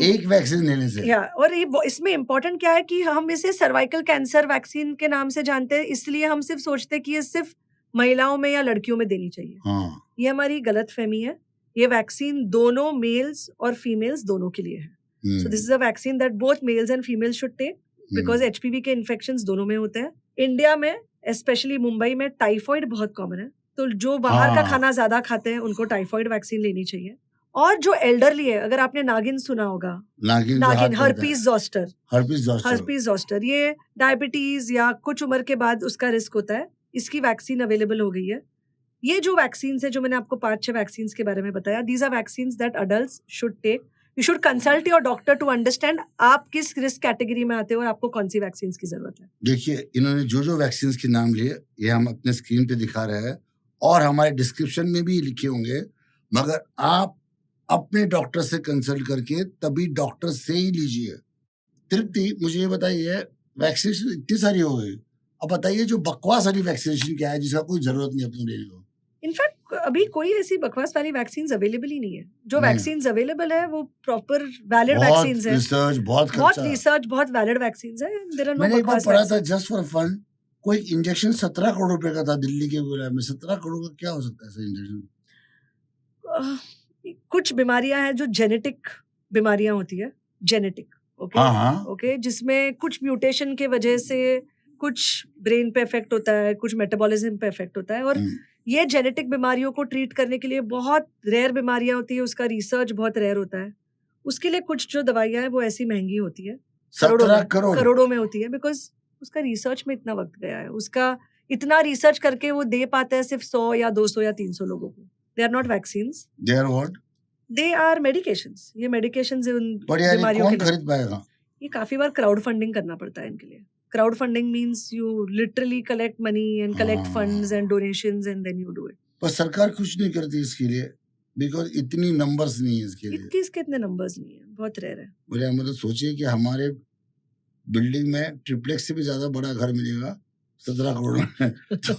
एक वैक्सीन लेने से। और ये इसमें इम्पोर्टेंट क्या है कि हम इसे सर्वाइकल कैंसर वैक्सीन के नाम से जानते हैं, इसलिए हम सिर्फ सोचते हैं कि ये सिर्फ महिलाओं में या लड़कियों में देनी चाहिए। हाँ। ये हमारी गलत फहमी है। ये वैक्सीन दोनों मेल्स और फीमेल्स दोनों के लिए है। So this is a vaccine that both males and females should take because HPV के इन्फेक्शंस दोनों में होते हैं। इंडिया में स्पेशली मुंबई में टाइफॉइड बहुत कॉमन है, तो जो बाहर का खाना ज्यादा खाते हैं उनको टाइफॉइड वैक्सीन लेनी चाहिए। और जो एल्डरली है, अगर आपने नागिन सुना होगा, नागिन हर्पीज जोस्टर, ये डायबिटीज या कुछ उम्र के बाद उसका रिस्क होता है। इसकी वैक्सीन अवेलेबल हो गई है। ये जो वैक्सीन है जो मैंने आपको 5-6 वैक्सीन के बारे में बताया, these are vaccine that adults should take. You should consult your doctor to understand आप किस रिस्क कैटेगरी में आते हो और आपको कौन सी वैक्सीन की जरूरत है। देखिए, इन्होंने जो वैक्सीन के नाम लिए ये हम अपने स्क्रीन पे दिखा रहे हैं और हमारे डिस्क्रिप्शन में भी लिखे होंगे, मगर आप अपने डॉक्टर से कंसल्ट करके तभी डॉक्टर से ही लीजिए। तृप्ति, मुझे ये बताइए, वैक्सीनेशन इतनी सारी हो गई, अब बताइए जो बकवास वाली वैक्सीनेशन क्या है जिसका कोई जरूरत नहीं अपने लेने को? इनफैक्ट अभी कोई ऐसी बकवास वाली वैक्सीन अवेलेबल ही नहीं है। जो वैक्सीन अवेलेबल है वो प्रॉपर वैलिड वैक्सीन है। बहुत रिसर्च, बहुत वैलिड वैक्सीन है। देयर आर नो बकवास। मैंने एक बार पढ़ा था जस्ट फॉर फन, कोई इंजेक्शन 17 करोड़ रुपए का था दिल्ली के गुलाब में। 17 करोड़ का क्या हो सकता है ऐसा इंजेक्शन? कुछ बीमारियां हैं जो जेनेटिक बीमारियां होती है, जेनेटिक, ओके, जिसमें कुछ म्यूटेशन के वजह से कुछ ब्रेन पे इफेक्ट होता है, कुछ मेटाबॉलिज्म पे इफेक्ट होता है, और ये जेनेटिक बीमारियों को ट्रीट करने के लिए बहुत रेयर बीमारियां होती है, उसका रिसर्च बहुत रेयर होता है। उसके लिए कुछ जो दवाइयां हैं वो ऐसी महंगी होती है, करोड़ों में होती है, बिकॉज उसका रिसर्च में इतना वक्त गया है। उसका इतना रिसर्च करके वो दे पाते हैं सिर्फ 100 या 200 या 300 लोगों को। They are not vaccines. They are what? They are medications. ये medications उन बीमारियों के लिए। कौन खरीद पाएगा? ये काफी बार क्राउड फंडिंग करना पड़ता है इनके लिए। Crowd funding means you literally collect money and collect funds and donations and then you do it. पर सरकार कुछ नहीं करती इसके लिए, because इतनी numbers नहीं है इसके लिए। इसके इतने numbers नहीं है, बहुत रेयर है। बोले मतलब सोचिए कि हमारे बिल्डिंग में ट्रिप्लेक्स से भी ज्यादा बड़ा घर मिलेगा 17 करोड़ में। तो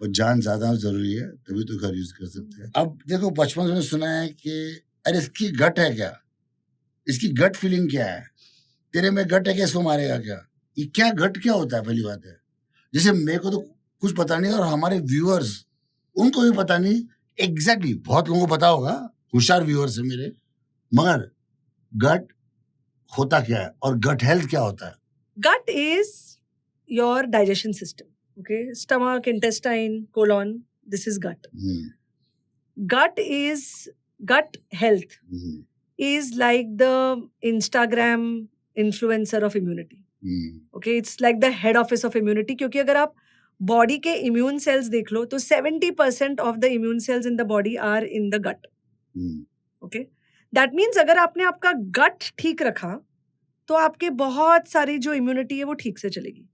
और जान ज्यादा जरूरी है, तभी तो घर यूज कर सकते हैं। अब देखो, बचपन से सुना है कि अरे इसकी गट है क्या, इसकी गट फीलिंग क्या है, तेरे में गट है क्या, इसको मारेगा क्या? ये क्या गट क्या होता है? पहली बात है, जैसे मेरे को तो कुछ पता नहीं और हमारे व्यूअर्स उनको भी पता नहीं एग्जैक्टली। बहुत लोगों को पता होगा, होशियार व्यूअर्स है मेरे, मगर गट होता क्या है और गट हेल्थ क्या होता है? Gut is your digestion system. Okay, stomach, intestine, colon, this is gut. Gut health is like the Instagram influencer of immunity. Okay, it's like the head office of immunity. क्योंकि अगर आप body के immune cells देख लो तो 70% of the immune cells in the body are in the gut. Okay, that means अगर आपने आपका gut ठीक रखा तो आपके बहुत सारी जो इम्यूनिटी है वो ठीक से चलेगी।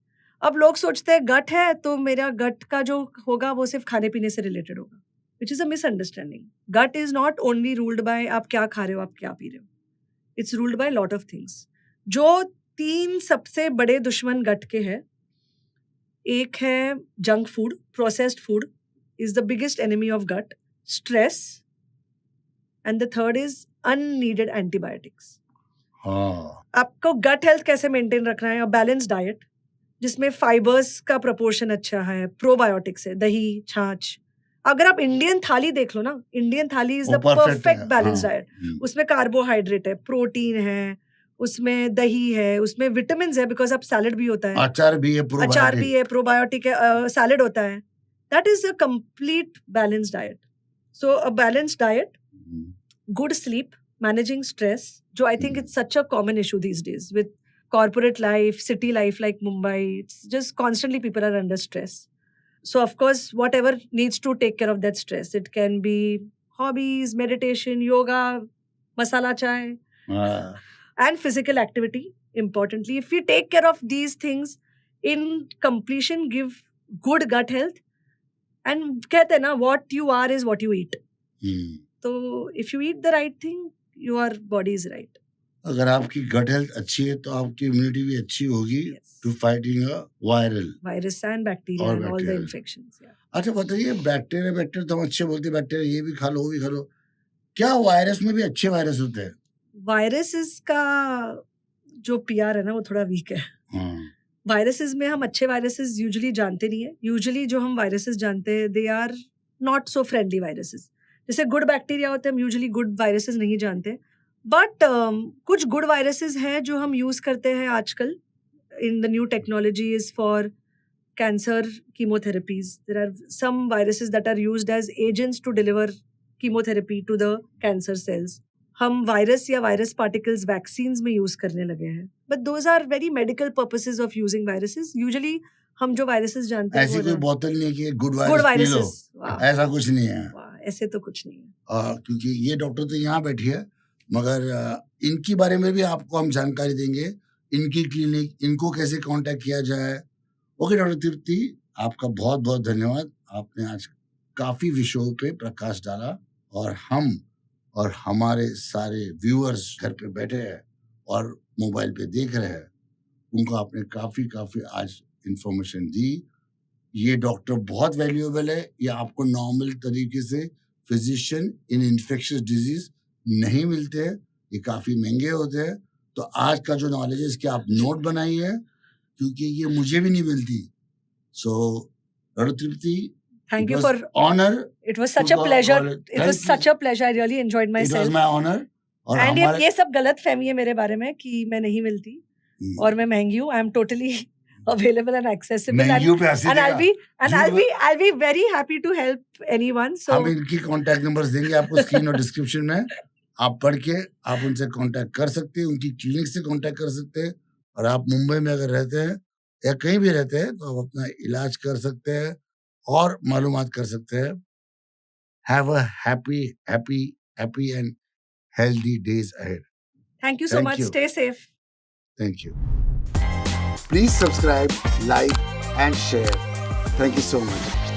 अब लोग सोचते हैं गट है तो मेरा गट का जो होगा वो सिर्फ खाने पीने से रिलेटेड होगा, which is a misunderstanding. Gut is not only ruled by आप क्या खा रहे हो, आप क्या पी रहे हो. It's ruled by lot of things. जो 3 सबसे बड़े दुश्मन गट के हैं, एक है junk food, processed food is the biggest enemy of gut, stress, and the third is unneeded antibiotics. आपको गट हेल्थ कैसे मेंटेन रखना है? बैलेंस डाइट जिसमें फाइबर्स का प्रोपोर्शन अच्छा है, प्रोबायोटिक्स है, दही, छाछ. अगर आप इंडियन थाली देख लो ना, इंडियन थाली is the perfect balance diet. उसमें कार्बोहाइड्रेट है, प्रोटीन है, उसमें दही है, उसमें विटामिन है, बिकॉज अब सैलड भी होता है, अचार भी है, अचार भी प्रोबायोटिक। है, प्रोबायोटिक है, सैलड होता है. That is a complete balance diet. So a balance diet, good sleep, managing stress, जो I think it's such a common issue these days with corporate life, city life like Mumbai. It's just constantly people are under stress. So of course, whatever needs to take care of that stress. It can be hobbies, meditation, yoga, masala chai, हाँ, and physical activity. Importantly, if we take care of these things, in completion, give good gut health. And कहते हैं ना, what you are is what you eat. हम्म। तो if you eat the right thing, your body is right. अगर आपकी gut health अच्छी है तो आपकी इम्यूनिटी भी अच्छी होगी Yes. To fighting a viral. Virus and bacteria और and all the bacteria. infections. Yeah. अच्छा बताइए, बैक्टीरिया तो हम अच्छे बोलते हैं, बैक्टीरिया ये भी खा लो वो भी खा लो, क्या वायरस में भी अच्छे वायरस होते हैं? Viruses का जो PR है ना, वो थोड़ा वीक है. हाँ, वायरसेस में हम अच्छे वायरसेस यूजुअली जानते नहीं है. यूजुअली जो हम वायरसेस जानते हैं, they are not so friendly viruses. जैसे गुड बैक्टीरिया होते हैं, हम यूजुअली गुड वायरसेस नहीं जानते. बट कुछ गुड वायरसेस हैं जो हम यूज करते हैं आजकल in the new technologies for cancer chemotherapies. There are some viruses that are used as agents to deliver chemotherapy to the cancer cells. हम वायरस या वायरस पार्टिकल्स वैक्सीन्स में यूज करने लगे हैं. But those are very medical purposes of using viruses. Usually हम जो viruses जानते हैं ऐसी वो कोई बोतल नहीं है कि good good virus P low, viruses. ऐसा कुछ नहीं है। ऐसे तो कुछ नहीं है. क्योंकि ये डॉक्टर तो यहाँ बैठी है, मगर इनकी बारे में भी आपको हम जानकारी देंगे, इनकी क्लिनिक, इनको कैसे कांटेक्ट किया जाए। ओके डॉक्टर तृप्ति, आपका बहुत बहुत धन्यवाद। आपने आज काफी विषयों पे प्रकाश डाला और हम और हमारे सारे व्यूअर्स घर पे बैठे हैं और मोबाइल पे देख रहे हैं, उनको आपने काफी आज इंफॉर्मेशन दी। ये डॉक्टर बहुत वैल्यूएबल है। ये आपको नॉर्मल तरीके से फिजिशियन इन इन्फेक्शियस डिजीज नहीं मिलते हैं, ये काफी महंगे होते हैं। तो आज का जो नॉलेज है इसके आप नोट बनाइए, क्योंकि ये मुझे भी नहीं मिलती। So doctor Tripti, Thank it you was for honor. It was such a to pleasure. call it. It Thank was you. such a pleasure. I really enjoyed It myself. was my honor. और And हमारे ये सब गलत फहमी है मेरे बारे में कि मैं नहीं मिलती और मैं महंगी हूँ. I am totally available and accessible. महंगियों पे हंसी And देगा। I'll be very happy to help anyone. So हम इनकी कांटेक्ट नंबर्स देंगे आपको स्क्रीन और डिस्क्रिप्शन में। आप पढ़ के आप उनसे कांटेक्ट कर सकते हैं, उनकी क्लिनिक से कांटेक्ट कर सकते हैं। और आप मुंबई में अगर रहते हैं या कहीं भी रहते हैं तो आप अपना इलाज कर सकते हैं और मालूमात कर सकते हैं। Have a happy and healthy days ahead. thank you so Thank much. you. Stay safe. Thank you. Please subscribe, like and share. Thank you so much.